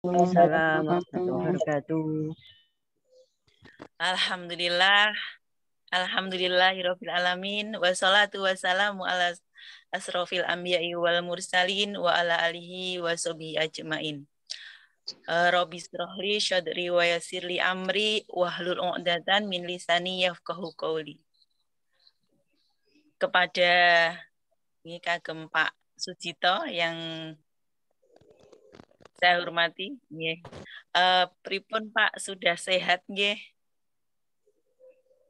Assalamualaikum warahmatullahi wabarakatuh. Alhamdulillah, alhamdulillahirabbil alamin, wassalatu wassalamu ala asrofil anbiya'i wal mursalin wa ala alihi wa sahbihi ajmain. Rabbi shrahli syadri wa yassirli amri wahlul 'uqdatam min lisani yafqahu qawli. Kepada ini kagem Pak Sujito yang saya hormati, nggih. Pripun Pak, sudah sehat nggih?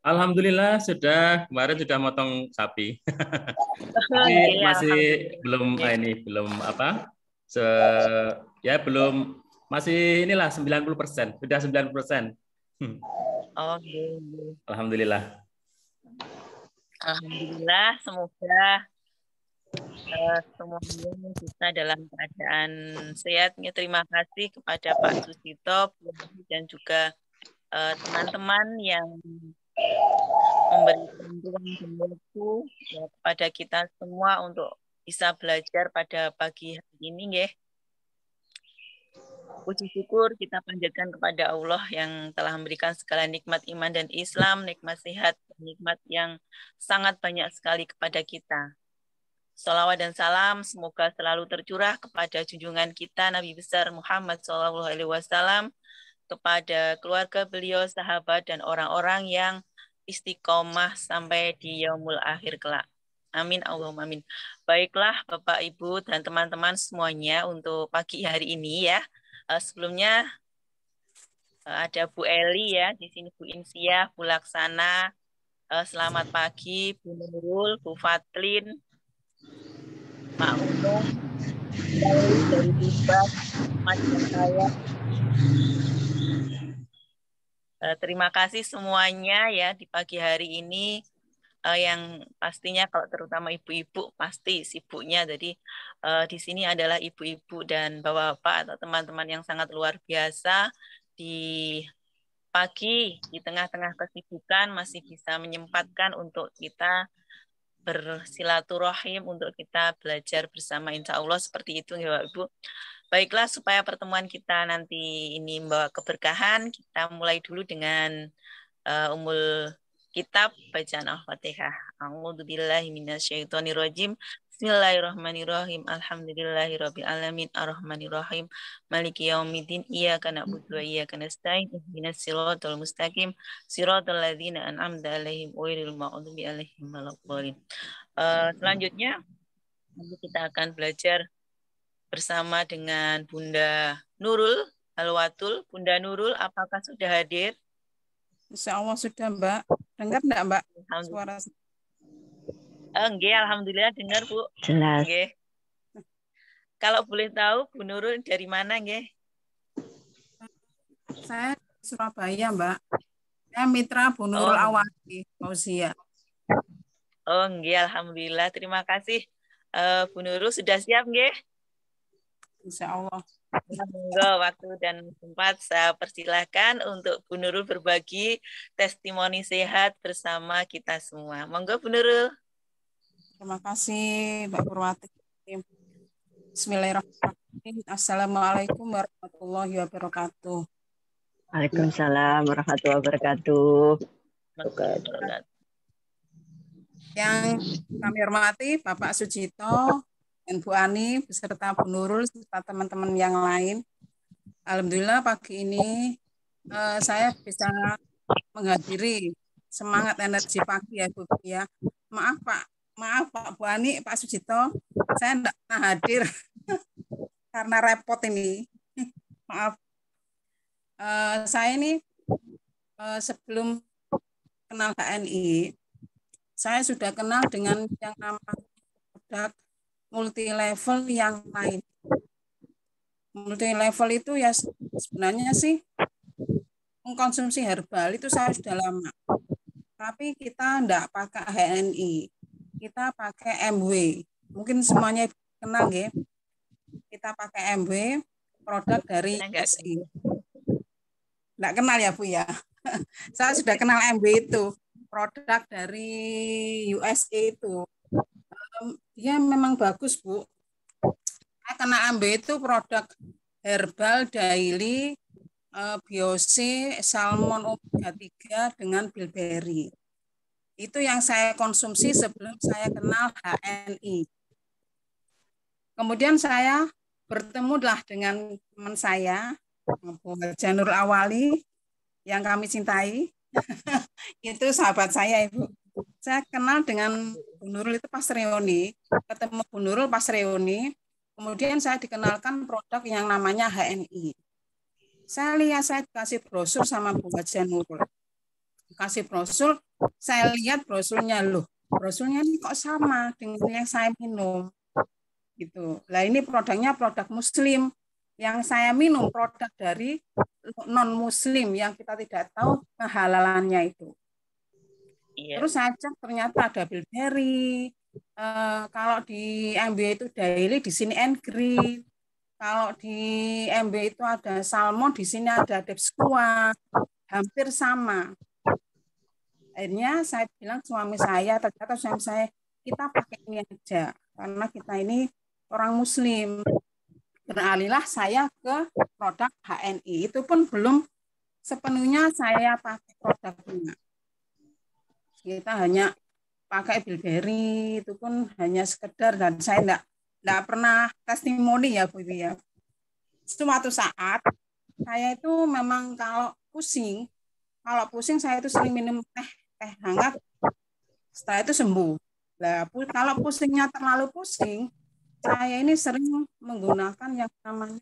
Alhamdulillah sudah, kemarin sudah motong sapi. Tapi masih belum belum, masih inilah 90%, sudah 90%. Oke. Alhamdulillah. Alhamdulillah, semoga semuanya kita dalam keadaan sehat. Terima kasih kepada Pak Sujito dan juga teman-teman yang memberikan ruang dan waktu ya, kepada kita semua untuk bisa belajar pada pagi hari ini, nggih. Puji syukur kita panjatkan kepada Allah yang telah memberikan segala nikmat iman dan Islam, nikmat sehat, nikmat yang sangat banyak sekali kepada kita. Salawat dan salam semoga selalu tercurah kepada junjungan kita Nabi besar Muhammad SAW, kepada keluarga beliau, sahabat, dan orang-orang yang istiqomah sampai di yaumul akhir kelak. Amin, Allahumma amin. Baiklah Bapak, Ibu, dan teman-teman semuanya untuk pagi hari ini ya. Sebelumnya ada Bu Eli ya, di sini Bu Insiah, Bu Laksana. Selamat pagi Bu Nurul, Bu Fatlin, Pak Unung, dari Bibas, Mas saya. Terima kasih semuanya ya di pagi hari ini yang pastinya kalau terutama ibu-ibu pasti sibuknya. Jadi di sini adalah ibu-ibu dan bapak-bapak atau teman-teman yang sangat luar biasa di pagi di tengah-tengah kesibukan masih bisa menyempatkan untuk kita bersilaturahim, untuk kita belajar bersama, insya Allah seperti itu ya Ibu. Baiklah, supaya pertemuan kita nanti ini membawa keberkahan, kita mulai dulu dengan umul kitab bacaan Al-Fatihah. A'udzubillahi minasyaitonirrajim. Bismillahirrahmanirrahim. Alhamdulillahirabbil alamin arrahmanirrahim maliki yaumiddin iyyaka na'budu wa iyyaka nasta'in ihdinas siratal mustaqim siratal ladzina an'amta 'alaihim ghairil maghdubi 'alaihim waladdallin. Selanjutnya kita akan belajar bersama dengan Bunda Nurul Alwatul. Bunda Nurul, apakah sudah hadir? Insya Allah sudah, Mbak. Dengar enggak, Mbak? Suara. Enggak, alhamdulillah dengar, Bu. Jelas. Nggih. Kalau boleh tahu, Bu Nurul dari mana, nggih? Saya di Surabaya, Mbak. Saya mitra Bu Nurul Awati, Fauzia. Oh, nggih, alhamdulillah. Terima kasih. Bu Nurul sudah siap, nggih? Insya Allah. Monggo, waktu dan tempat saya persilahkan untuk Bu Nurul berbagi testimoni sehat bersama kita semua. Monggo Bu Nurul. Terima kasih Mbak Purwati. Bismillahirrahmanirrahim. Assalamualaikum warahmatullahi wabarakatuh. Waalaikumsalam warahmatullahi wabarakatuh. Yang kami hormati Bapak Sujito dan Bu Ani beserta Bu Nurul serta teman-teman yang lain. Alhamdulillah pagi ini saya bisa menghadiri semangat energi pagi ya Bu ya. Maaf Pak Bu Ani, Pak Sujito, saya tidak pernah hadir karena repot ini. Maaf. Saya ini sebelum kenal HNI, saya sudah kenal dengan yang namanya produk multi level yang lain. Multi level itu ya sebenarnya sih mengkonsumsi herbal itu saya sudah lama. Tapi kita enggak pakai HNI. Kita pakai MW. Mungkin semuanya kenal ya. Kita pakai MW, produk dari USA. Enggak kenal ya Bu ya. Saya sudah kenal MW itu, produk dari USA itu. Dia memang bagus Bu. Karena MW itu produk Herbal Daily Biose Salmon Omega 3 dengan bilberry. Itu yang saya konsumsi sebelum saya kenal HNI. Kemudian saya bertemulah dengan teman saya, Bu Janur Awali, yang kami cintai. Itu sahabat saya, Ibu. Saya kenal dengan Bu Nurul itu pas reuni, ketemu Bu Nurul pas reuni. Kemudian saya dikenalkan produk yang namanya HNI. Saya lihat, saya kasih brosur sama Bu Haja Nurul. Kasih brosur, saya lihat brosurnya, loh, brosurnya ini kok sama dengan yang saya minum. Gitu. Lah ini produknya produk Muslim. Yang saya minum produk dari non-Muslim yang kita tidak tahu kehalalannya itu. Iya. Terus saya cek ternyata ada bilberry. Kalau di MB itu daily, di sini and green. Kalau di MB itu ada salmon, di sini ada depskua, hampir sama. Akhirnya saya bilang suami saya, ternyata suami saya, kita pakai ini aja, karena kita ini orang Muslim. Beralihlah saya ke produk HNI, itu pun belum sepenuhnya saya pakai produknya. Kita hanya pakai bilberry, itu pun hanya sekedar, dan saya enggak pernah testimoni ya Bu ya. Suatu saat saya itu memang kalau pusing saya itu sering minum teh hangat, setelah itu sembuh. Nah, kalau pusingnya terlalu pusing, saya ini sering menggunakan yang namanya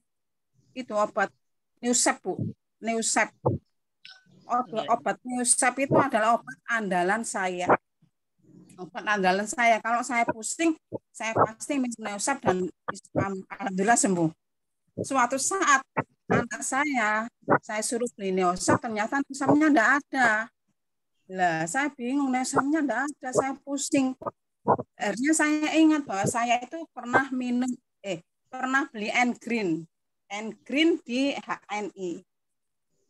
itu obat Newsep, Bu. Newsep. Obat Newsep itu adalah obat andalan saya. Obat andalan saya. Kalau saya pusing, saya pasti minum Newsep dan alhamdulillah sembuh. Suatu saat anak saya suruh beli Newsep, ternyata Newsepnya enggak ada. Lah, saya bingung, Newsepnya enggak ada, saya pusing. Akhirnya saya ingat bahwa saya itu pernah beli N Green di HNI.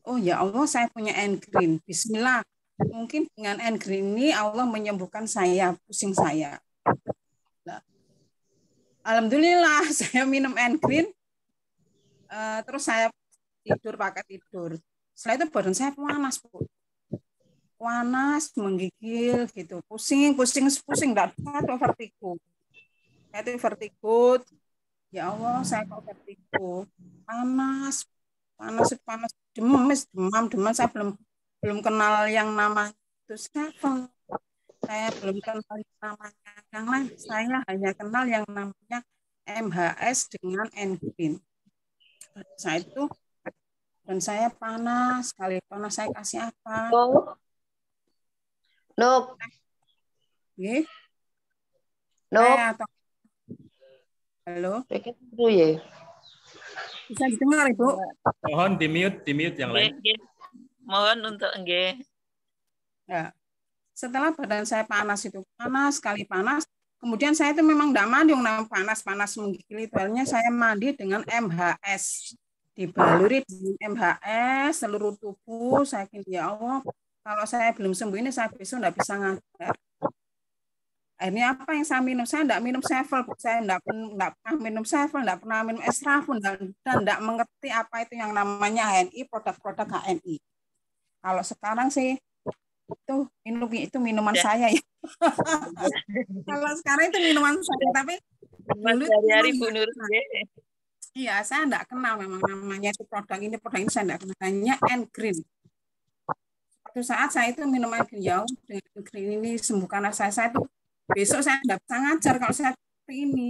Oh ya Allah, saya punya N Green. Bismillah. Mungkin dengan N Green ini Allah menyembuhkan saya, pusing saya. Nah, alhamdulillah saya minum N Green. Terus saya pakai tidur. Setelah itu badan saya panas, Bu. Panas, menggigil gitu. Pusing, enggak ada vertigo. Itu vertigo. Ya Allah, saya kok vertigo. Panas, demam. Saya belum kenal yang nama itu Stephen. Saya belum kenal namanya yang lain. Saya hanya kenal yang namanya MHS dengan N-Green. Saya itu dan saya panas sekali. Panas saya kasih apa? Nuk. Nggih. Nuk. Halo. Ya. Bisa didengar, Ibu? Mohon di mute yang lain. Mohon untuk nggih. Ya. Setelah badan saya panas, sekali panas, kemudian saya itu memang enggak mandi, panas menggigil itu. Akhirnya saya mandi dengan MHS. Dibaluri dengan MHS seluruh tubuh. Saya kira ya Allah, kalau saya belum sembuh ini saya besok enggak bisa ngajar. Akhirnya apa yang saya minum? Saya enggak minum Sevel, saya enggak pernah minum Sevel, enggak pernah minum Esrafun, dan enggak mengerti apa itu yang namanya HNI, produk-produk HNI. Kalau sekarang sih itu minuman saya ya. Kalau sekarang itu minuman saya, tapi dulu hari Bu Nur. Iya, saya enggak kenal memang namanya itu produk ini saya enggak kenal, hanya N Green. Suatu saat saya itu minum N Green, ya dengan N Green ini sembuhkan saya itu. Besok saya enggak bisa ngajar kalau saya seperti ini.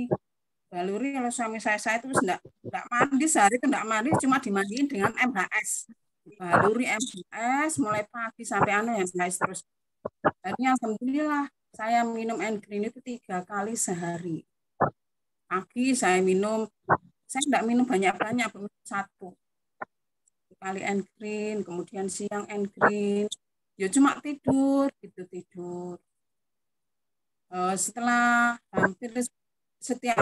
Baluri kalau suami saya itu enggak mandi, sehari itu enggak mandi, cuma dimandiin dengan MHS. Baluri MHS mulai pagi sampai yang terus. Akhirnya alhamdulillah saya minum N Green itu 3 kali sehari. Pagi saya minum, saya enggak minum banyak-banyak, minum 1 kali N Green, kemudian siang N Green. Ya cuma tidur. Setelah hampir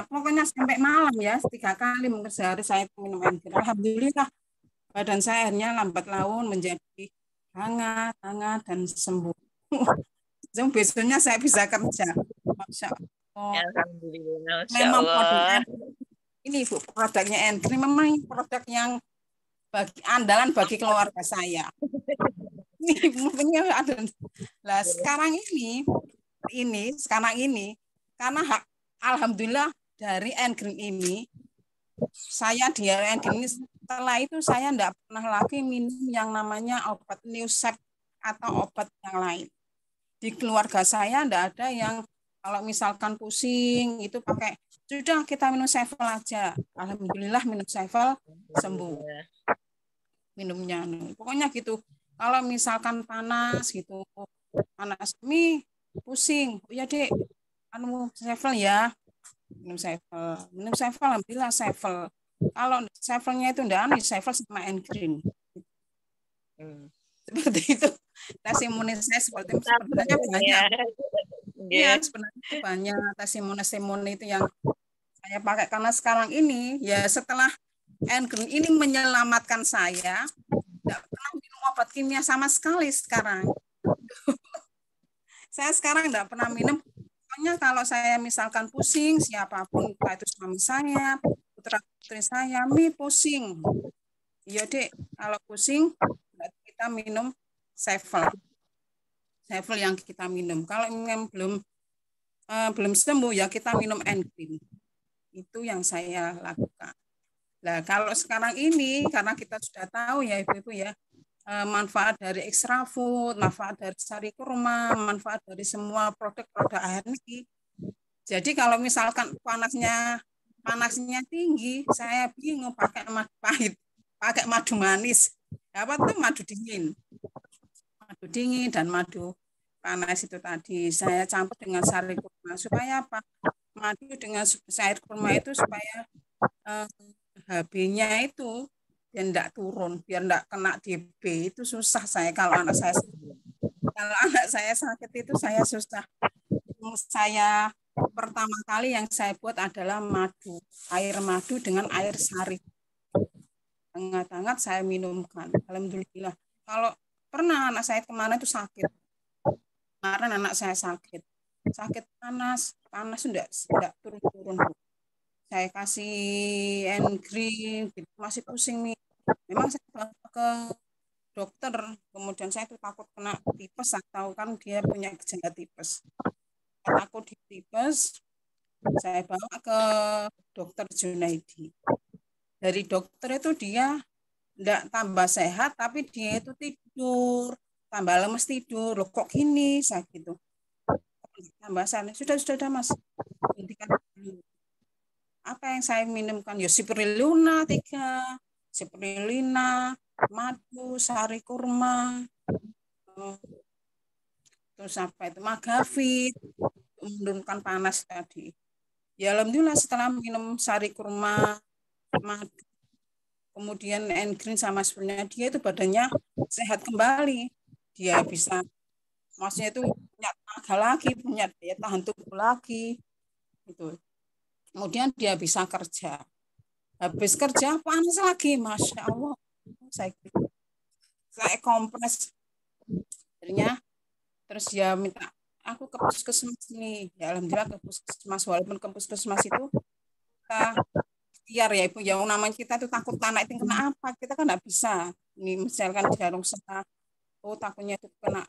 pokoknya sampai malam ya, 3 kali mungkin sehari saya minum N Green. Alhamdulillah badan saya akhirnya lambat laun menjadi hangat dan sembuh. Besoknya saya bisa kerja. Masya Allah. Alhamdulillah. Memang ini Bu, produknya N-Green memang produk yang andalan bagi keluarga saya. Ini mungkin ada. Lah sekarang karena alhamdulillah dari N-Green ini saya di N-Green ini, setelah itu saya enggak pernah lagi minum yang namanya obat Newsep atau obat yang lain. Di keluarga saya enggak ada yang kalau misalkan pusing itu pakai, sudah kita minum Sevel aja. Alhamdulillah minum Sevel sembuh. Minumnya. Pokoknya gitu. Kalau misalkan panas gitu, panas pusing. Oh ya Dek, Sevel ya. Minum Sevel, alhamdulillah Sevel. Kalau Sevelnya itu enggak Sevel sama N-Green. Seperti itu. Tes imunisasi seperti sebenarnya banyak. Iya, sebenarnya banyak tes imunisasi itu yang saya pakai karena sekarang ini ya setelah N-Green ini menyelamatkan saya, tidak pernah minum obat kimia sama sekali sekarang. Saya sekarang tidak pernah minum. Pokoknya kalau saya misalkan pusing, siapapun, entah itu suami saya, putra-putri saya, pusing. Iya Dek, kalau pusing kita minum Sevel. Sevel yang kita minum. Kalau yang belum sembuh ya kita minum N-Green. Itu yang saya lakukan. Nah, kalau sekarang ini karena kita sudah tahu ya Ibu-ibu ya, manfaat dari extra food, manfaat dari sari kurma, manfaat dari semua produk-produk AHNI. Jadi kalau misalkan panasnya tinggi, saya bingung pakai madu pahit, pakai madu manis. Apa tuh madu dingin. Madu dingin dan madu panas itu tadi saya campur dengan sari kurma supaya apa? Madu dengan sari kurma itu supaya HB-nya itu biar enggak turun, biar enggak kena DB. Itu susah saya kalau anak saya sakit itu saya susah. Saya pertama kali yang saya buat adalah air madu dengan air sari. Hangat-hangat saya minumkan. Alhamdulillah. Kalau pernah anak saya kemana itu sakit. Kemarin anak saya sakit panas enggak turun-turun. Saya kasih N-Green, masih pusing nih. Memang saya bawa ke dokter, kemudian saya itu takut kena tipes atau kan dia punya gejala tipes. Takut di tipes, saya bawa ke dokter Junaidi. Dari dokter itu dia enggak tambah sehat, tapi dia itu tidur, tambah lemes tidur. Loh kok gini, saya gitu. Tambah sehat, sudah Mas, hentikan dulu. Apa yang saya minumkan? Ya Spirulina 3, Spirulina, madu, sari kurma, terus apa itu Magavit, menurunkan panas tadi. Ya alhamdulillah setelah minum sari kurma, madu, kemudian N-Green sama sebenarnya dia itu badannya sehat kembali. Dia bisa, maksudnya itu punya tenaga lagi, punya daya tahan tubuh lagi. Itu. Kemudian dia bisa kerja. Habis kerja panas lagi, Masya Allah. Saya kompres. Akhirnya terus dia minta aku ke puskesmas nih. Ya alhamdulillah ke puskesmas. Walaupun ke puskesmas itu kita ikhtiar ya Ibu. Yang namanya kita itu takut anak itu kena apa. Kita kan nggak bisa. Ini misalkan jarum serah. Oh takutnya itu kena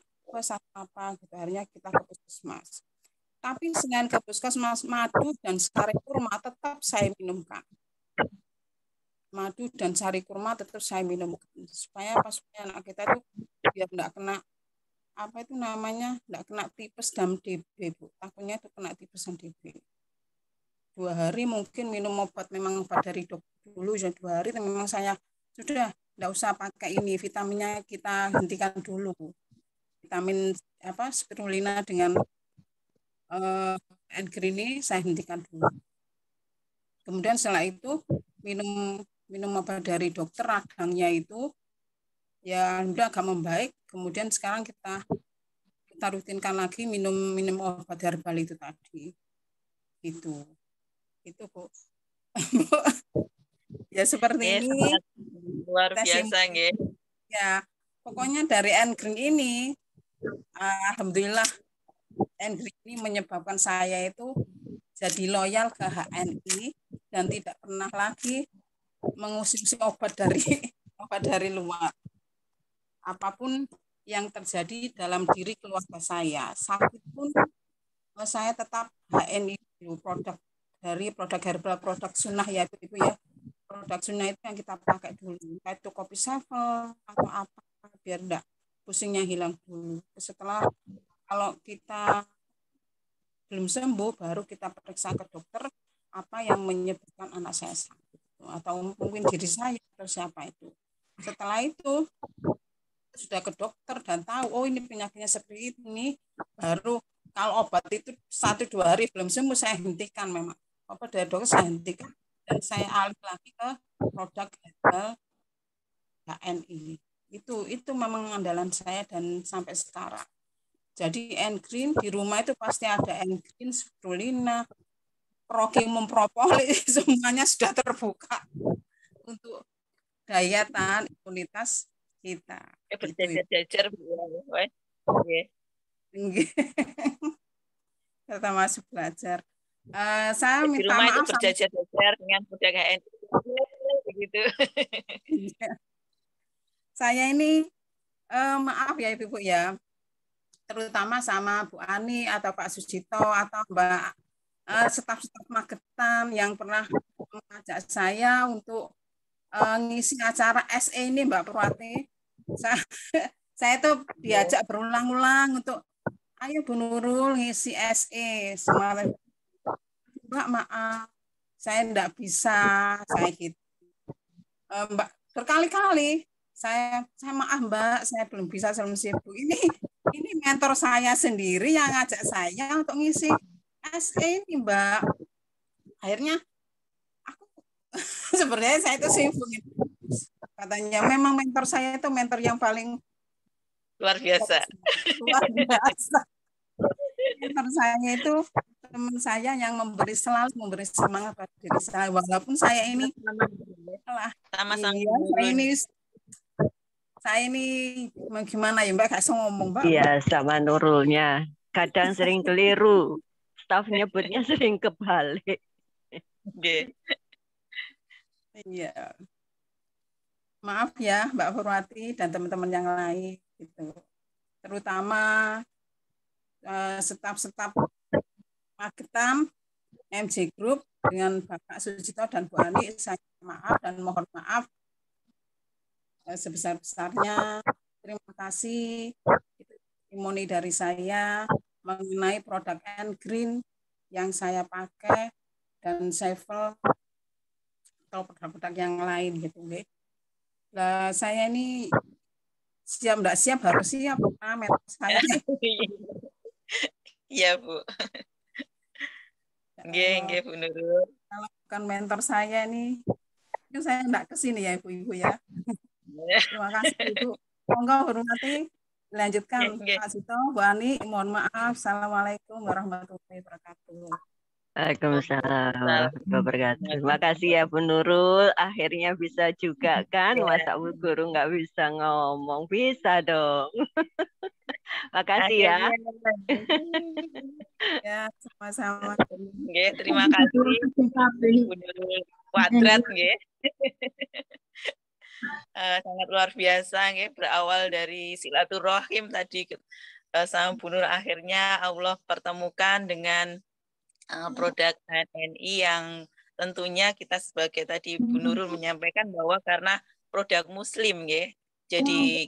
apa gitu. Akhirnya kita ke puskesmas. Tapi selain ke puskesmas, madu dan sari kurma tetap saya minumkan. Madu dan sari kurma tetap saya minumkan. Supaya anak kita itu biar enggak kena apa itu namanya, enggak kena tipes dan DB, Bu. Takutnya itu kena tipes dan DB. 2 hari mungkin minum obat, memang obat dari dokter dulu ya 2 hari, memang saya sudah enggak usah pakai ini, vitaminnya kita hentikan dulu. Vitamin spirulina dengan N-Green ini saya hentikan dulu. Kemudian setelah itu minum obat dari dokter, radangnya itu ya udah agak membaik. Kemudian sekarang kita rutinkan lagi minum obat herbal itu tadi. Itu Bu. Ya seperti ini. Luar biasa nggih. Ya, pokoknya dari N-Green ini alhamdulillah N-Green ini menyebabkan saya itu jadi loyal ke HNI dan tidak pernah lagi mengonsumsi obat dari luar. Apapun yang terjadi dalam diri keluarga saya, sakit pun saya tetap HNI dulu, produk herbal, produk sunnah ya itu ya. Produk sunnah itu yang kita pakai dulu, kayak itu kopi savel atau apa, biar enggak pusingnya hilang dulu. Setelah kalau kita belum sembuh, baru kita periksa ke dokter apa yang menyebabkan anak saya sakit, atau mungkin diri saya atau siapa itu. Setelah itu sudah ke dokter dan tahu, oh ini penyakitnya seperti ini, baru kalau obat itu 1-2 hari belum sembuh, saya hentikan memang. Obat dari dokter saya hentikan dan saya alih lagi ke produk herbal HNI. Itu memang andalan saya dan sampai sekarang. Jadi N-Green di rumah itu pasti ada N-Green, spirulina, prokimum, propolis, semuanya sudah terbuka untuk daya tahan imunitas kita. Berjajar-jajar Bu. Kita masuk belajar. Saya di minta rumah maaf itu berjajar-jajar dengan produk HNI begitu. Saya ini maaf ya Ibu ya, terutama sama Bu Ani atau Pak Sujito atau Mbak staf-staf Magetan yang pernah mengajak saya untuk ngisi acara SE ini Mbak Purwati. Saya itu diajak berulang-ulang untuk ayo Bu Nurul ngisi SE semalam. Mbak maaf, saya enggak bisa, saya gitu. Mbak berkali-kali saya maaf Mbak, saya belum bisa, saya sibuk. Ini mentor saya sendiri yang ngajak saya untuk ngisi SE ini Mbak. Akhirnya aku sebenarnya saya itu sibuk. Katanya memang mentor saya itu mentor yang paling luar biasa. Luar biasa. Mentor saya itu teman saya yang selalu memberi semangat pada diri saya, walaupun saya ini saya ini gimana ya Mbak, gak bisa ngomong Mbak. Iya, sama Nurulnya kadang sering keliru, staf nyebutnya sering kebalik. Iya, maaf ya Mbak Purwati dan teman-teman yang lain gitu, terutama staf-staf Magetan MJ Group dengan Bapak Sujito dan Bu Ani. Saya maaf dan mohon maaf sebesar-besarnya. Terima kasih. Itu testimoni dari saya mengenai produk N-Green yang saya pakai dan Sevel atau produk-produk yang lain gitu. Nah, saya ini siap enggak siap, harus siap karena mentor saya. Iya Bu. Nggih Bu Nurul. Kalau bukan mentor saya ini saya enggak ke sini ya Ibu-ibu ya. Terima kasih Ibu. Monggo hormati, lanjutkan Pak Sito, Bu Ani, mohon maaf. Assalamualaikum warahmatullahi wabarakatuh. Waalaikumsalam warahmatullahi wabarakatuh. Terima kasih ya Bu Nurul. Akhirnya bisa juga kan, masa Bu Guru nggak bisa ngomong, bisa dong. Makasih ya. Ya, sama-sama. Terima kasih Bu Nurul Kuadrat nggih. Sangat luar biasa nggih, berawal dari silaturahim tadi sama Bu Nurul, akhirnya Allah pertemukan dengan produk HNI yang tentunya kita sebagai tadi Bu Nurul menyampaikan bahwa karena produk muslim nggih. Jadi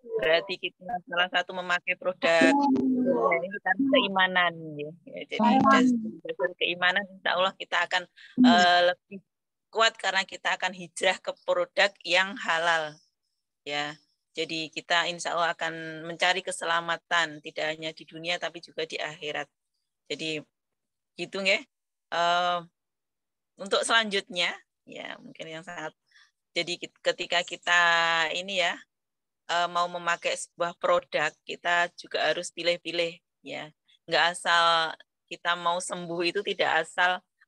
berarti kita salah satu memakai produk ini karena keimanan ya. Jadi dasar keimanan insyaallah kita akan lebih kuat karena kita akan hijrah ke produk yang halal ya. Jadi kita insyaallah akan mencari keselamatan tidak hanya di dunia tapi juga di akhirat. Jadi gitu nggih. Untuk selanjutnya ya mungkin yang sangat, jadi ketika kita ini ya mau memakai sebuah produk, kita juga harus pilih-pilih ya. Nggak asal kita mau sembuh, itu tidak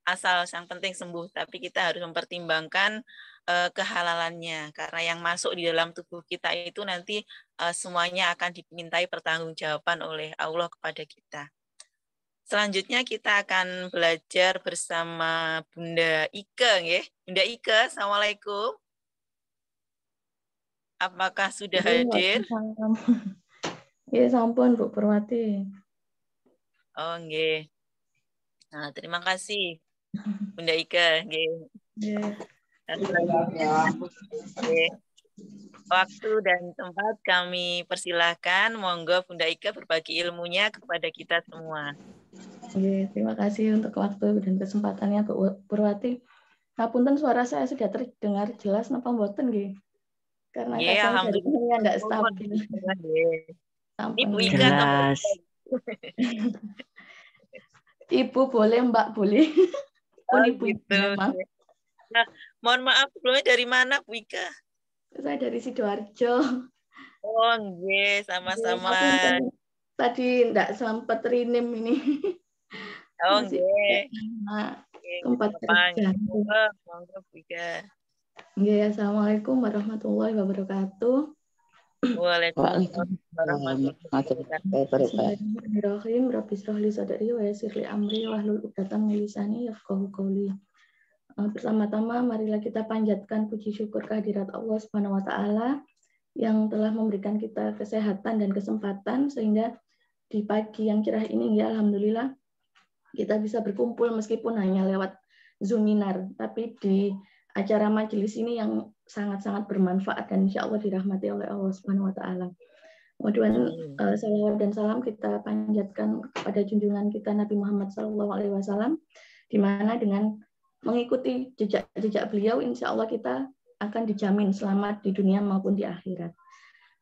asal yang penting sembuh, tapi kita harus mempertimbangkan kehalalannya, karena yang masuk di dalam tubuh kita itu nanti semuanya akan dimintai pertanggungjawaban oleh Allah kepada kita. Selanjutnya kita akan belajar bersama Bunda Ike, nggih. Bunda Ike, Assalamualaikum. Apakah sudah hadir? Ya, sampun Bu Purwati. Oh, nggih. Nah, terima kasih Bunda Ike, nggih. Ya. Oke. Waktu dan tempat kami persilahkan. Monggo Bunda Ike berbagi ilmunya kepada kita semua. Ya, terima kasih untuk waktu dan kesempatannya Bu Purwati. Ngapunten, suara saya sudah terdengar jelas napa mboten nggih? Karena Nggih, kadang alhamdulillah. jaringannya enggak stabil. Ini Sampun. Bu Ike Jelas. Ibu boleh, Mbak boleh. Pun Oh, ibu gitu. memang. Nah, mohon maaf, sebelumnya dari mana Bu Ike? Saya dari Sidoarjo. Oh, nggih, sama-sama. Ngapunten, tadi enggak sempat rinim ini. Oh, Masih nggih. tempat kerja. Monggo Bu Ike. Ya, Assalamualaikum warahmatullahi wabarakatuh. Waalaikumsalam warahmatullahi wabarakatuh. Bismillahirrahmanirrahim. Rabbi shrah li sadri wa yassir li amri wahlul 'uqdatam min lisani yafqahu qawli. Pertama-tama marilah kita panjatkan puji syukur kehadirat Allah Subhanahu wa taala yang telah memberikan kita kesehatan dan kesempatan sehingga di pagi yang cerah ini ya alhamdulillah kita bisa berkumpul meskipun hanya lewat Zoominar, tapi di acara majelis ini yang sangat-sangat bermanfaat dan insya Allah dirahmati oleh Allah Subhanahu wa taala. Kemudian salawat dan salam kita panjatkan kepada junjungan kita Nabi Muhammad SAW, di mana dengan mengikuti jejak beliau, insya Allah kita akan dijamin selamat di dunia maupun di akhirat.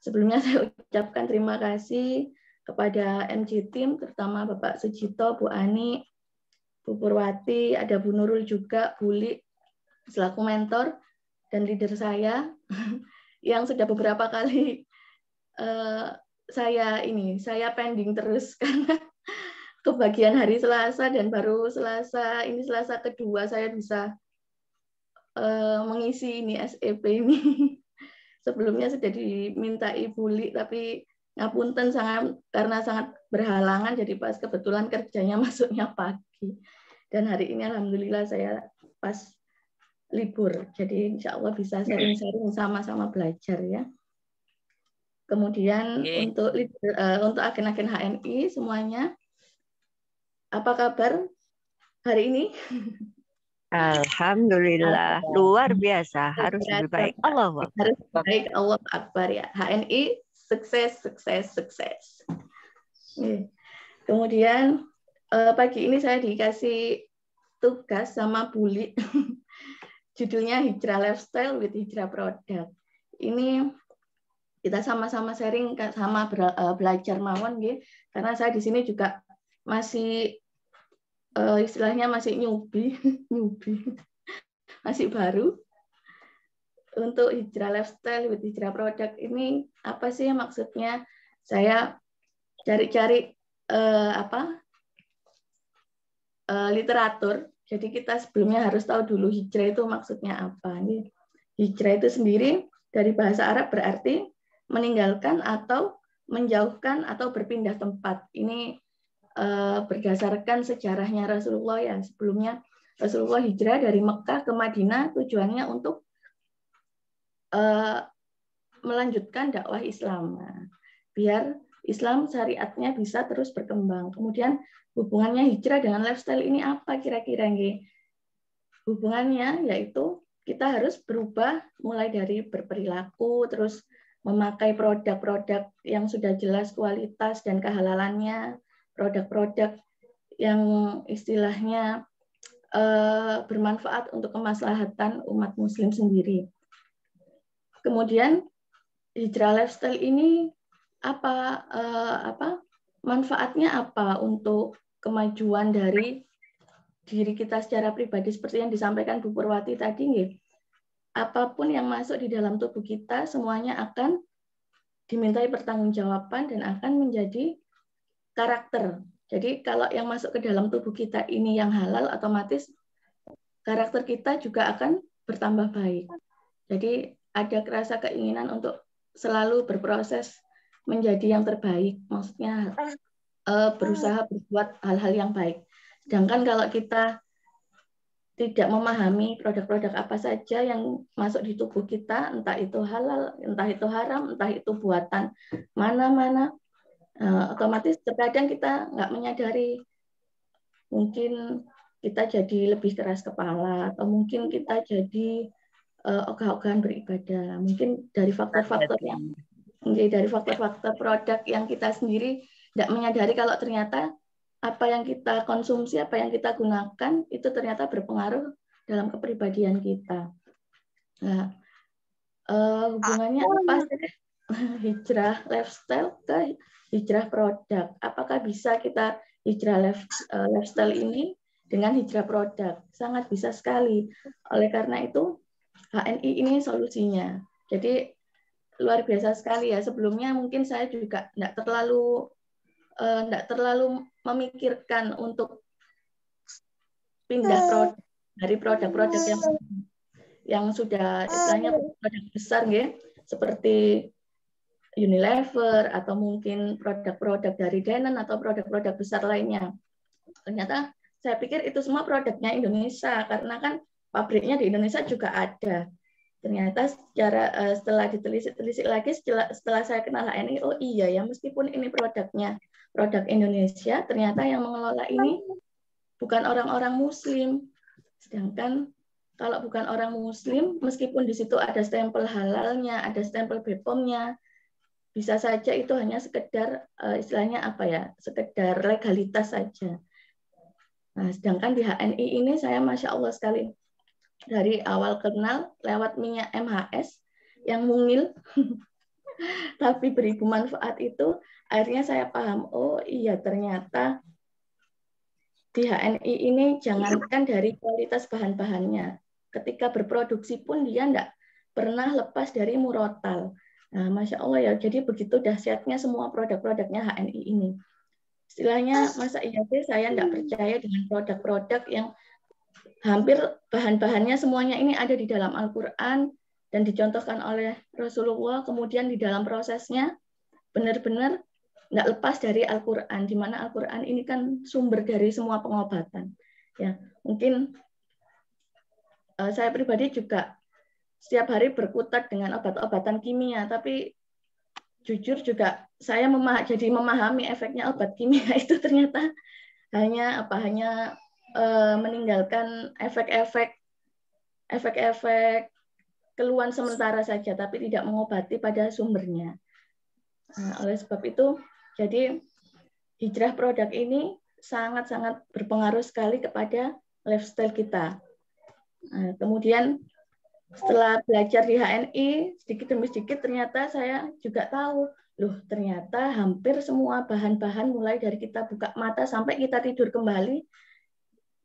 Sebelumnya saya ucapkan terima kasih kepada MC Team, terutama Bapak Sujito, Bu Ani, Bu Purwati, ada Bu Nurul juga, Bu Li, selaku mentor dan leader saya, yang sudah beberapa kali saya pending terus karena kebagian hari Selasa dan baru Selasa kedua saya bisa mengisi ini SEP ini. Sebelumnya sudah diminta Ibu Li, tapi ngapunten karena sangat berhalangan, jadi pas kebetulan kerjanya masuknya pagi. Dan hari ini alhamdulillah saya pas libur, jadi insya Allah bisa sharing-sharing sama-sama belajar ya. Kemudian untuk agen-agen HNI semuanya, apa kabar hari ini? Alhamdulillah, luar biasa, harus lebih baik. Allahu Akbar. Harus baik, Allah Akbar ya. HNI sukses, sukses, sukses. Kemudian pagi ini saya dikasih tugas sama Bu Li, judulnya Hijrah Lifestyle with Hijrah Product. Ini kita sama-sama sharing, sama belajar mawon, karena saya di sini juga masih istilahnya masih newbie, masih baru. Untuk hijrah lifestyle with hijrah produk ini apa sih maksudnya? Saya cari-cari literatur. Jadi kita sebelumnya harus tahu dulu hijrah itu maksudnya apa. Hijrah itu sendiri dari bahasa Arab berarti meninggalkan atau menjauhkan atau berpindah tempat. Ini berdasarkan sejarahnya Rasulullah ya. Sebelumnya Rasulullah hijrah dari Mekah ke Madinah tujuannya untuk melanjutkan dakwah Islam. Biar Islam syariatnya bisa terus berkembang. Kemudian hubungannya hijrah dengan lifestyle ini apa kira-kira? Hubungannya yaitu kita harus berubah mulai dari berperilaku, terus memakai produk-produk yang sudah jelas kualitas dan kehalalannya, produk-produk yang istilahnya bermanfaat untuk kemaslahatan umat muslim sendiri. Kemudian hijrah lifestyle ini manfaatnya apa untuk kemajuan dari diri kita secara pribadi seperti yang disampaikan Bu Purwati tadi, apapun yang masuk di dalam tubuh kita semuanya akan dimintai pertanggungjawaban dan akan menjadi karakter. Jadi kalau yang masuk ke dalam tubuh kita ini yang halal, otomatis karakter kita juga akan bertambah baik. Jadi ada rasa keinginan untuk selalu berproses menjadi yang terbaik. Maksudnya berusaha berbuat hal-hal yang baik. Sedangkan kalau kita tidak memahami produk-produk apa saja yang masuk di tubuh kita, entah itu halal, entah itu haram, entah itu buatan mana-mana, otomatis terkadang kita nggak menyadari, mungkin kita jadi lebih keras kepala, atau mungkin kita jadi ogah-ogahan beribadah. Mungkin dari faktor-faktor produk yang kita sendiri tidak menyadari kalau ternyata apa yang kita konsumsi, apa yang kita gunakan, itu ternyata berpengaruh dalam kepribadian kita. Nah, hubungannya apa sih hijrah lifestyle ke hijrah produk? Apakah bisa kita hijrah lifestyle ini dengan hijrah produk? Sangat bisa sekali. Oleh karena itu, HNI ini solusinya. Jadi, luar biasa sekali ya. Sebelumnya mungkin saya juga tidak terlalu memikirkan untuk pindah produk dari produk-produk yang sudah istilahnya produk besar ya, seperti Unilever atau mungkin produk-produk dari Danone atau produk-produk besar lainnya. Ternyata saya pikir itu semua produknya Indonesia karena kan pabriknya di Indonesia juga ada. Ternyata setelah ditelisik lagi, setelah saya kenal HNI, oh iya ya, meskipun ini produknya produk Indonesia, ternyata yang mengelola ini bukan orang-orang Muslim. Sedangkan kalau bukan orang Muslim, meskipun di situ ada stempel halalnya, ada stempel BPOM-nya, bisa saja itu hanya sekedar istilahnya apa ya, sekedar legalitas saja. Nah, sedangkan di HNI ini saya Masya Allah sekali. Dari awal kenal lewat minyak MHS yang mungil tapi beribu manfaat itu, akhirnya saya paham, oh iya ternyata di HNI ini jangankan dari kualitas bahan-bahannya, ketika berproduksi pun dia tidak pernah lepas dari murotal. Nah, Masya Allah ya, jadi begitu dahsyatnya semua produk-produknya HNI ini. Istilahnya, masa iya sih saya tidak percaya dengan produk-produk yang hampir bahan-bahannya semuanya ini ada di dalam Al-Quran dan dicontohkan oleh Rasulullah, kemudian di dalam prosesnya benar-benar nggak lepas dari Al-Quran, di mana Al-Quran ini kan sumber dari semua pengobatan. Ya, mungkin saya pribadi juga setiap hari berkutat dengan obat-obatan kimia, tapi jujur juga saya jadi memahami efeknya obat kimia itu ternyata hanya meninggalkan efek-efek keluhan sementara saja, tapi tidak mengobati pada sumbernya. Nah, oleh sebab itu, jadi hijrah produk ini sangat-sangat berpengaruh sekali kepada lifestyle kita. Nah, kemudian setelah belajar di HNI, sedikit demi sedikit ternyata saya juga tahu, loh ternyata hampir semua bahan-bahan mulai dari kita buka mata sampai kita tidur kembali,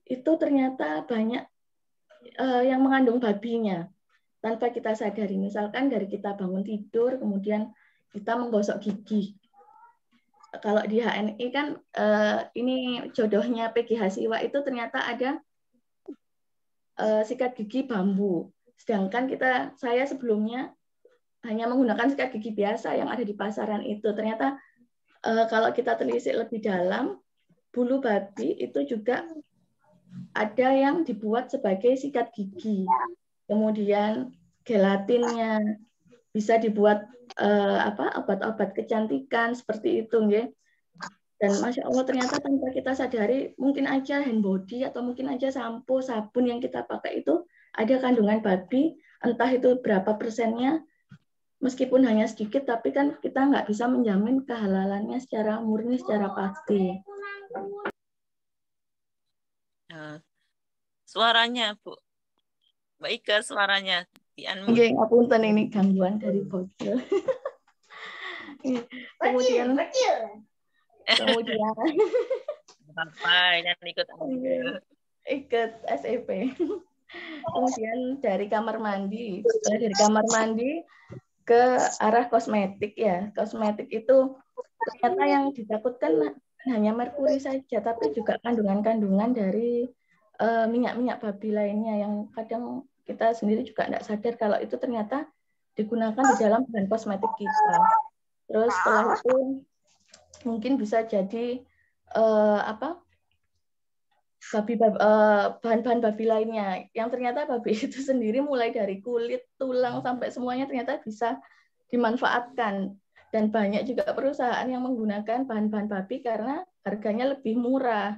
itu ternyata banyak yang mengandung babinya tanpa kita sadari. Misalkan dari kita bangun tidur, kemudian kita menggosok gigi. Kalau di HNI kan ini jodohnya PGH Siwa itu ternyata ada sikat gigi bambu. Sedangkan saya sebelumnya hanya menggunakan sikat gigi biasa yang ada di pasaran itu. Ternyata kalau kita telisik lebih dalam, bulu babi itu juga ada yang dibuat sebagai sikat gigi. Kemudian gelatinnya bisa dibuat obat-obat kecantikan seperti itu, ya. Dan Masya Allah ternyata tanpa kita sadari, mungkin aja hand body atau mungkin aja sampo, sabun yang kita pakai itu ada kandungan babi, entah itu berapa persennya, meskipun hanya sedikit, tapi kan kita nggak bisa menjamin kehalalannya secara murni, secara pasti. Suaranya, Bu. Mbak Ika, suaranya. Oke, ngapunten ini gangguan dari bocil. Kemudian ikut SEP. Kemudian dari kamar mandi, setelah dari kamar mandi ke arah kosmetik ya. Kosmetik itu ternyata yang ditakutkan hanya merkuri saja, tapi juga kandungan-kandungan dari minyak-minyak babi lainnya yang kadang kita sendiri juga tidak sadar kalau itu ternyata digunakan di dalam bahan kosmetik kita. Terus setelah itu mungkin bisa jadi bahan-bahan babi lainnya, yang ternyata babi itu sendiri mulai dari kulit, tulang sampai semuanya ternyata bisa dimanfaatkan. Dan banyak juga perusahaan yang menggunakan bahan-bahan babi karena harganya lebih murah.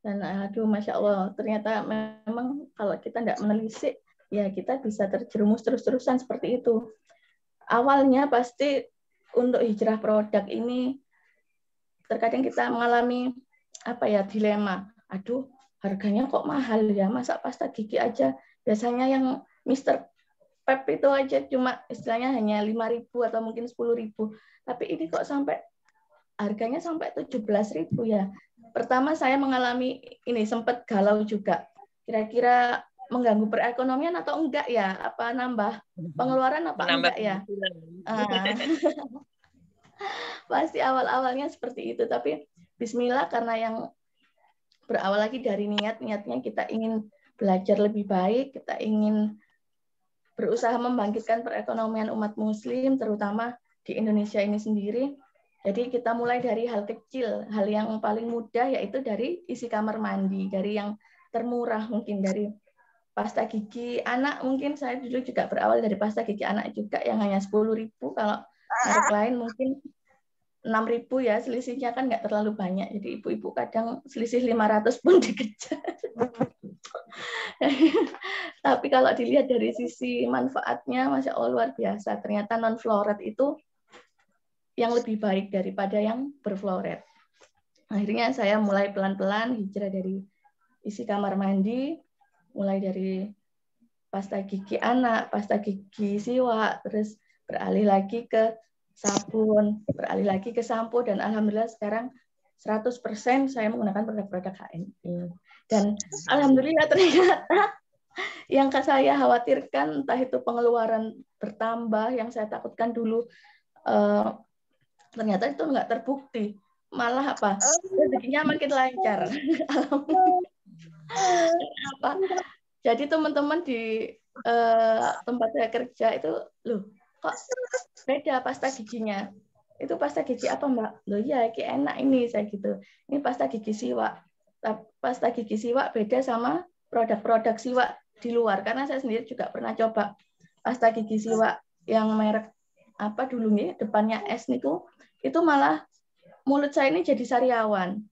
Dan aduh, Masya Allah, ternyata memang kalau kita tidak menelisik, ya kita bisa terjerumus terus-terusan seperti itu. Awalnya pasti untuk hijrah produk ini, terkadang kita mengalami dilema. Aduh, harganya kok mahal ya, masa pasta gigi aja biasanya yang Mr. Pep itu aja cuma istilahnya hanya 5.000 atau mungkin 10.000, tapi ini kok sampai harganya sampai 17.000 ya. Pertama saya mengalami ini, sempat galau juga, kira-kira mengganggu perekonomian atau enggak ya, apa nambah pengeluaran apa enggak ya. Pasti awal-awalnya seperti itu, tapi bismillah, karena yang berawal lagi dari niatnya kita ingin belajar lebih baik, kita ingin berusaha membangkitkan perekonomian umat muslim, terutama di Indonesia ini sendiri. Jadi kita mulai dari hal kecil, hal yang paling mudah yaitu dari isi kamar mandi, dari yang termurah mungkin dari pasta gigi anak. Mungkin saya dulu juga berawal dari pasta gigi anak juga yang hanya 10.000, kalau merek lain mungkin 6.000 ya, selisihnya kan nggak terlalu banyak. Jadi ibu-ibu kadang selisih 500 pun dikejar. Tapi kalau dilihat dari sisi manfaatnya, Masya Allah luar biasa. Ternyata non-fluoret itu yang lebih baik daripada yang berfluoret. Akhirnya saya mulai pelan-pelan hijrah dari isi kamar mandi, mulai dari pasta gigi anak, pasta gigi siwak, terus beralih lagi ke sabun, beralih lagi ke sampo, dan alhamdulillah sekarang 100% saya menggunakan produk-produk HNI. Dan alhamdulillah ternyata yang saya khawatirkan, entah itu pengeluaran bertambah yang saya takutkan dulu, ternyata itu nggak terbukti. Malah rezekinya makin lancar. Jadi teman-teman di tempat saya kerja itu, loh kok beda pasta giginya? Itu pasta gigi apa Mbak? Loh ya, enak ini, saya gitu. Ini pasta gigi siwak. Pasta gigi siwak beda sama produk-produk siwak di luar, karena saya sendiri juga pernah coba pasta gigi siwak yang merek dulu nih, depannya S niku, itu malah mulut saya ini jadi sariawan.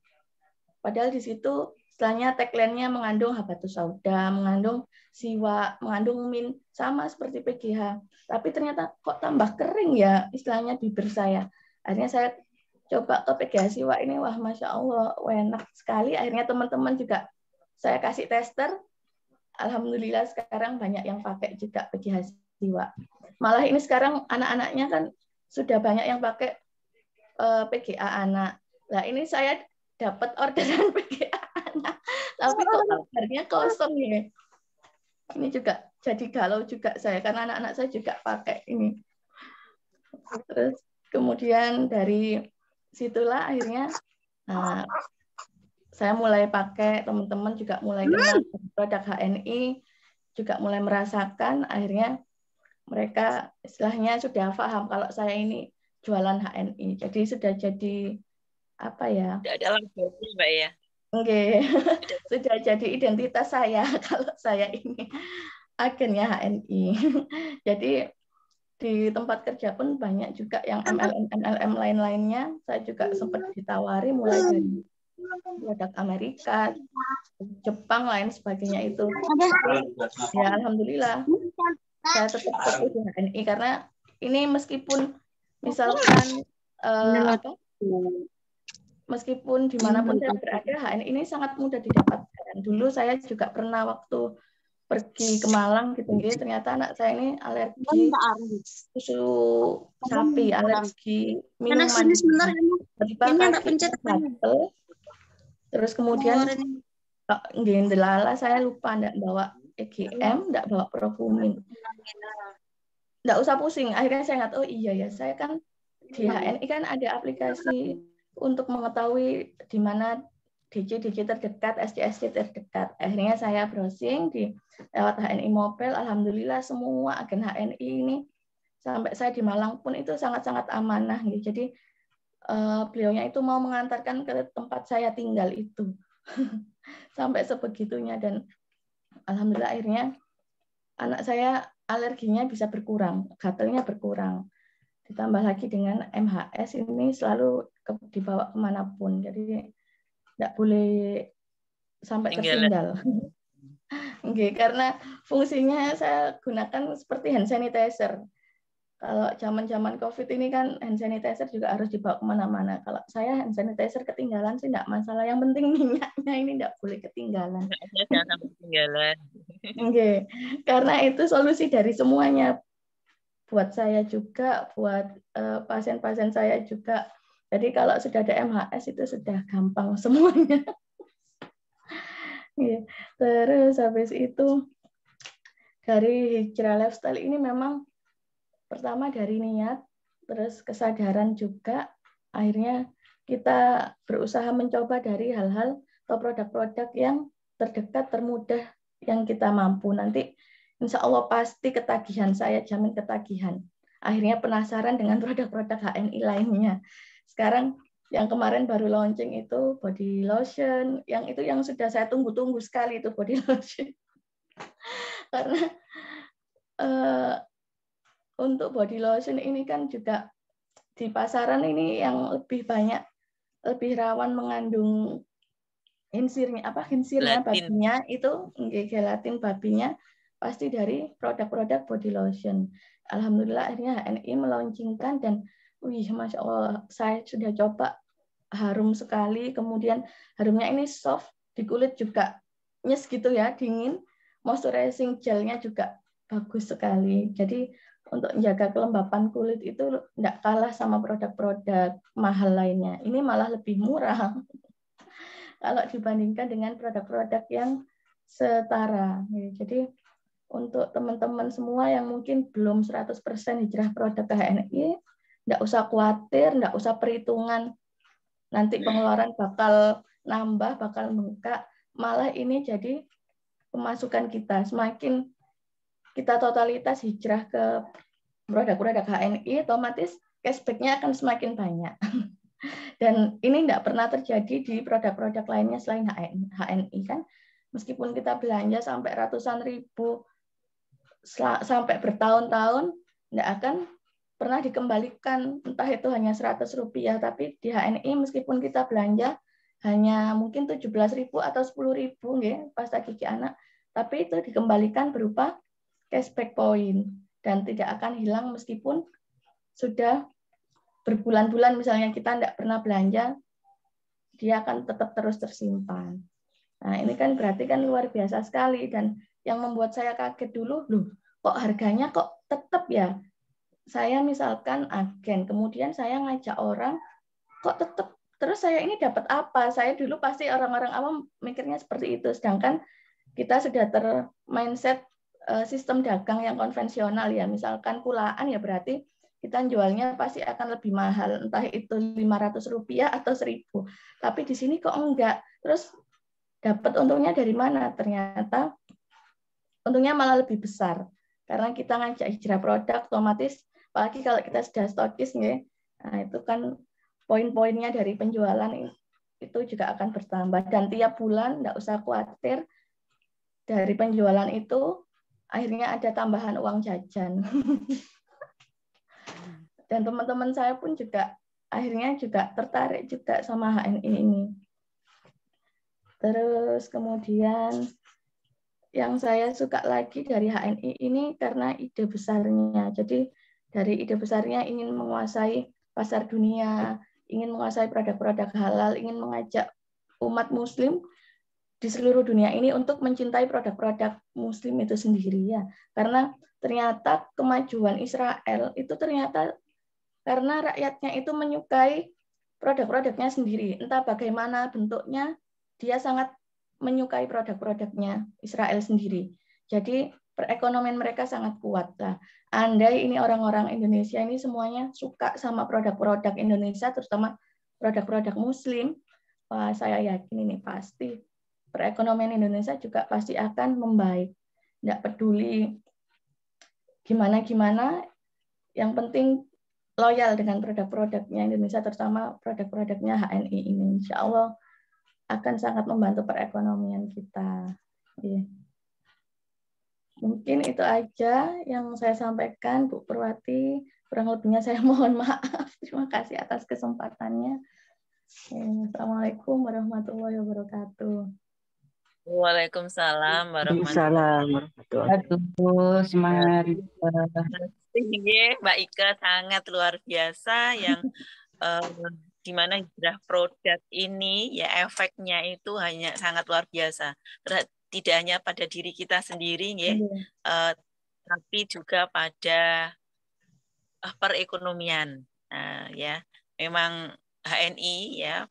Padahal di situ istilahnya tagline-nya mengandung habatus sauda, mengandung siwak, mengandung min, sama seperti PGH. Tapi ternyata kok tambah kering ya istilahnya bibir saya. Akhirnya saya coba ke PGH siwak ini, wah Masya Allah, enak sekali. Akhirnya teman-teman juga saya kasih tester. Alhamdulillah sekarang banyak yang pakai juga PGH siwak. Malah ini sekarang anak-anaknya kan sudah banyak yang pakai PGA anak. Nah ini saya dapat orderan PGA anak, tapi kok kabarnya kosong ya. Ini juga jadi galau juga saya, karena anak-anak saya juga pakai ini. Terus kemudian dari situlah akhirnya saya mulai pakai, teman-teman juga mulai kenal produk HNI, juga mulai merasakan, akhirnya mereka istilahnya sudah paham kalau saya ini jualan HNI. Jadi sudah jadi Tidak ada labelnya, Mbak ya. Oke. Sudah jadi identitas saya kalau saya ini agennya HNI. Jadi di tempat kerja pun banyak juga yang MLM lain-lainnya. Saya juga sempat ditawari mulai dari produk Amerika, Jepang, lain sebagainya itu. Ya alhamdulillah saya tetap fokus di HNI, karena ini meskipun misalkan meskipun dimanapun saya berada, HNI ini sangat mudah didapatkan. Dulu saya juga pernah waktu pergi ke Malang gitu, ternyata anak saya ini alergi susu sapi, alergi minuman. Terus kemudian ndelala saya lupa ndak bawa EGM, ndak bawa Profumin. Ndak usah pusing. Akhirnya saya ingat, oh iya ya, saya kan di HNI kan ada aplikasi untuk mengetahui di mana DC terdekat, SC terdekat. Akhirnya saya browsing di lewat HNI Mobile. Alhamdulillah semua agen HNI ini sampai saya di Malang pun itu sangat-sangat amanah. Jadi beliaunya itu mau mengantarkan ke tempat saya tinggal itu. Sampai sebegitunya, dan alhamdulillah akhirnya anak saya alerginya bisa berkurang, gatalnya berkurang. Ditambah lagi dengan MHS ini selalu dibawa kemanapun, jadi tidak boleh sampai tertinggal. Okay, karena fungsinya saya gunakan seperti hand sanitizer. Kalau zaman-zaman COVID ini kan hand sanitizer juga harus dibawa kemana-mana. Kalau saya hand sanitizer ketinggalan sih tidak masalah. Yang penting minyaknya ini tidak boleh ketinggalan. Jangan sampai ketinggalan. Okay. Karena itu solusi dari semuanya. Buat saya juga, buat pasien-pasien saya juga. Jadi kalau sudah ada MHS itu sudah gampang semuanya. Yeah. Terus habis itu dari Hijrah Lifestyle ini memang pertama dari niat, terus kesadaran juga, akhirnya kita berusaha mencoba dari hal-hal atau produk-produk yang terdekat, termudah, yang kita mampu. Nanti insya Allah pasti ketagihan, saya jamin ketagihan. Akhirnya penasaran dengan produk-produk HNI lainnya. Sekarang yang kemarin baru launching itu body lotion, yang itu yang sudah saya tunggu-tunggu sekali itu body lotion. Karena untuk body lotion ini kan juga di pasaran ini yang lebih banyak, lebih rawan mengandung ginsirnya babinya itu, gelatin babinya pasti dari produk-produk body lotion. Alhamdulillah akhirnya HNI melaunchingkan dan Masya Allah, saya sudah coba, harum sekali, kemudian harumnya ini soft, di kulit juga nyes gitu ya, dingin, moisturizing gelnya juga bagus sekali. Jadi untuk menjaga kelembapan kulit itu tidak kalah sama produk-produk mahal lainnya. Ini malah lebih murah kalau dibandingkan dengan produk-produk yang setara. Jadi untuk teman-teman semua yang mungkin belum 100% hijrah produk ke HNI, tidak usah khawatir, tidak usah perhitungan nanti pengeluaran bakal nambah, bakal bengkak. Malah ini jadi pemasukan kita. Semakin kita totalitas hijrah ke produk-produk HNI, otomatis cashback-nya akan semakin banyak. Dan ini tidak pernah terjadi di produk-produk lainnya selain HNI kan. Meskipun kita belanja sampai ratusan ribu, sampai bertahun-tahun, tidak akan pernah dikembalikan, entah itu hanya 100 rupiah, tapi di HNI meskipun kita belanja hanya mungkin 17.000 atau 10.000 ya, pasta gigi anak, tapi itu dikembalikan berupa cashback point dan tidak akan hilang meskipun sudah berbulan-bulan misalnya kita tidak pernah belanja, dia akan tetap terus tersimpan. Nah ini kan berarti kan luar biasa sekali, dan yang membuat saya kaget dulu, loh kok harganya kok tetap ya? Saya misalkan agen, kemudian saya ngajak orang, kok tetap, terus saya ini dapat apa? Saya dulu pasti orang-orang awam mikirnya seperti itu, sedangkan kita sudah mindset sistem dagang yang konvensional ya, misalkan kulaan ya berarti kita jualnya pasti akan lebih mahal, entah itu 500 rupiah atau 1.000. Tapi di sini kok enggak. Terus dapat untungnya dari mana? Ternyata untungnya malah lebih besar. Karena kita ngajak hijrah produk, otomatis, apalagi kalau kita sudah stokis, ya, nah itu kan poin-poinnya dari penjualan itu juga akan bertambah. Dan tiap bulan, enggak usah khawatir, dari penjualan itu akhirnya ada tambahan uang jajan. Dan teman-teman saya pun juga akhirnya juga tertarik juga sama HNI ini. Terus kemudian yang saya suka lagi dari HNI ini karena ide besarnya. Jadi dari ide besarnya ingin menguasai pasar dunia, ingin menguasai produk-produk halal, ingin mengajak umat muslim di seluruh dunia ini untuk mencintai produk-produk muslim itu sendiri ya. Karena ternyata kemajuan Israel itu ternyata karena rakyatnya itu menyukai produk-produknya sendiri. Entah bagaimana bentuknya, dia sangat menyukai produk-produknya Israel sendiri. Jadi perekonomian mereka sangat kuat. Nah, andai ini orang-orang Indonesia ini semuanya suka sama produk-produk Indonesia, terutama produk-produk muslim, wah, saya yakin ini pasti perekonomian Indonesia juga pasti akan membaik. Tidak peduli gimana-gimana, yang penting loyal dengan produk-produknya Indonesia, terutama produk-produknya HNI ini. Insya Allah akan sangat membantu perekonomian kita. Ya. Mungkin itu aja yang saya sampaikan, Bu Purwati. Kurang lebihnya saya mohon maaf. Terima kasih atas kesempatannya. Assalamualaikum warahmatullahi wabarakatuh. Waalaikumsalam Waalaikumsalam warahmatullahi Aduh, semangat. Mbak Ika, sangat luar biasa yang di mana hijrah produk ini ya efeknya itu hanya sangat luar biasa. Tidak hanya pada diri kita sendiri ya, tapi juga pada perekonomian. Ya, memang HNI ya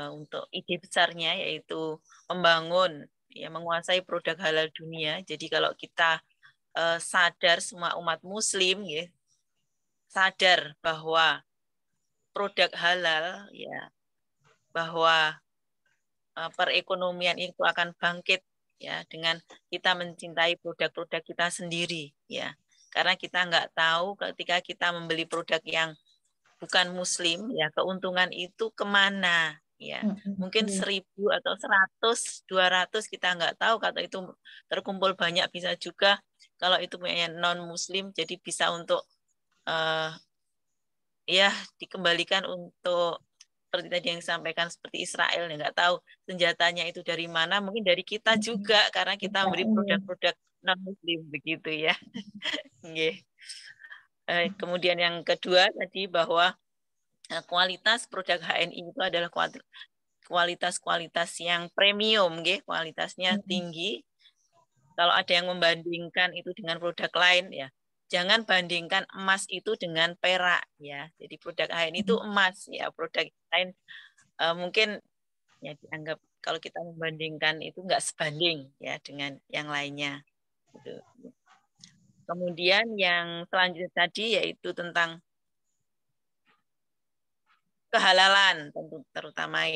untuk ide besarnya yaitu membangun ya menguasai produk halal dunia. Jadi kalau kita sadar semua umat muslim ya sadar bahwa produk halal ya bahwa perekonomian itu akan bangkit ya dengan kita mencintai produk-produk kita sendiri ya, karena kita nggak tahu ketika kita membeli produk yang bukan muslim ya keuntungan itu kemana ya, mungkin 1.000 atau 100 200 kita nggak tahu, kalau itu terkumpul banyak bisa juga kalau itu punya non muslim jadi bisa untuk ya dikembalikan untuk seperti tadi yang disampaikan seperti Israel, nggak tahu senjatanya itu dari mana, mungkin dari kita juga karena kita memberi produk-produk non muslim begitu ya. Kemudian yang kedua tadi bahwa kualitas produk HNI itu adalah kualitas yang premium, kualitasnya tinggi. Kalau ada yang membandingkan itu dengan produk lain ya, jangan bandingkan emas itu dengan perak ya. Jadi produk HNI itu emas ya, produk lain mungkin ya dianggap kalau kita membandingkan itu nggak sebanding ya dengan yang lainnya. Gitu. Kemudian yang selanjutnya tadi yaitu tentang kehalalan, terutama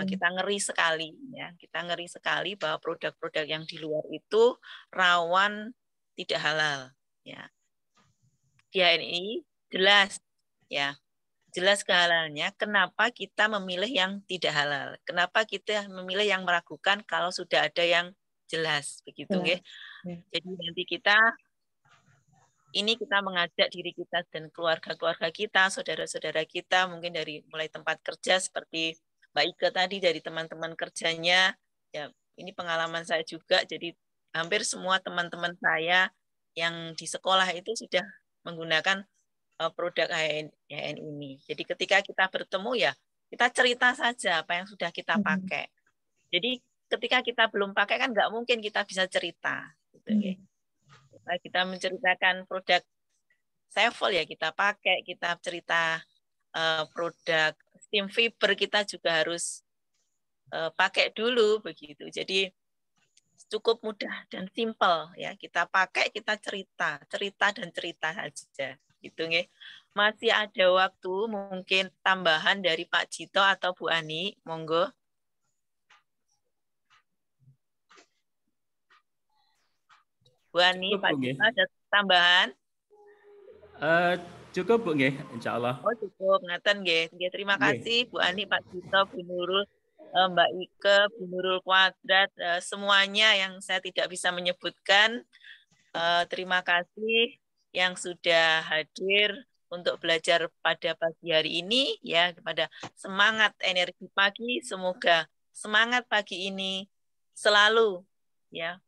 kita ngeri sekali ya, kita ngeri sekali bahwa produk-produk yang di luar itu rawan tidak halal. Ya, di HNI jelas ya, jelas kehalalannya. Kenapa kita memilih yang tidak halal? Kenapa kita memilih yang meragukan kalau sudah ada yang jelas begitu, ya. Jadi nanti kita mengajak diri kita dan keluarga-keluarga kita, saudara-saudara kita, mungkin dari mulai tempat kerja seperti Mbak Ika tadi, dari teman-teman kerjanya. Ya, ini pengalaman saya juga. Jadi hampir semua teman-teman saya yang di sekolah itu sudah menggunakan produk HNI ini. Jadi ketika kita bertemu ya kita cerita saja apa yang sudah kita pakai. Jadi ketika kita belum pakai kan nggak mungkin kita bisa cerita. Gitu, ya. Nah, kita menceritakan produk Sevel ya kita pakai, kita cerita produk steam fiber kita juga harus pakai dulu begitu. Jadi cukup mudah dan simpel ya, kita pakai, kita cerita dan cerita saja gitu nggih. Masih ada waktu mungkin tambahan dari Pak Jito atau Bu Ani, monggo. Bu Ani, cukup, Pak Jito ada tambahan? Cukup Bu nggih, insyaallah. Oh cukup, ngaten nggih. Terima kasih Bu Ani, Pak Jito, Bu Nurul, Mbak Ike, Bu Nurul Kuadrat, semuanya yang saya tidak bisa menyebutkan. Terima kasih yang sudah hadir untuk belajar pada pagi hari ini ya, kepada semangat energi pagi. Semoga semangat pagi ini selalu ya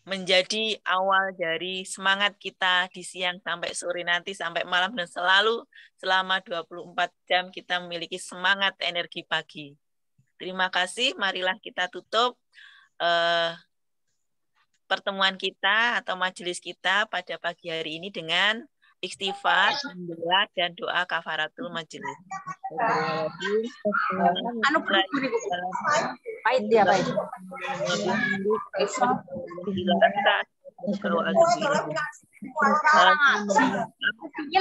menjadi awal dari semangat kita di siang sampai sore nanti sampai malam, dan selalu selama 24 jam kita memiliki semangat energi pagi. Terima kasih, marilah kita tutup pertemuan kita atau majelis kita pada pagi hari ini dengan istighfar, alhamdulillah, dan doa kafaratul majelis.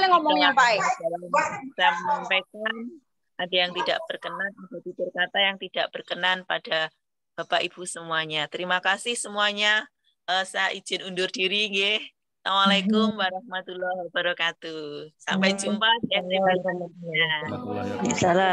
Ngomongnya baik. Saya menyampaikan ada yang tidak berkenan, ada tutur kata yang tidak berkenan pada Bapak Ibu semuanya. Terima kasih semuanya. Saya izin undur diri, nggih. Assalamualaikum warahmatullahi wabarakatuh. Sampai jumpa di episode selanjutnya. Warahmatullahi wabarakatuh. Salam.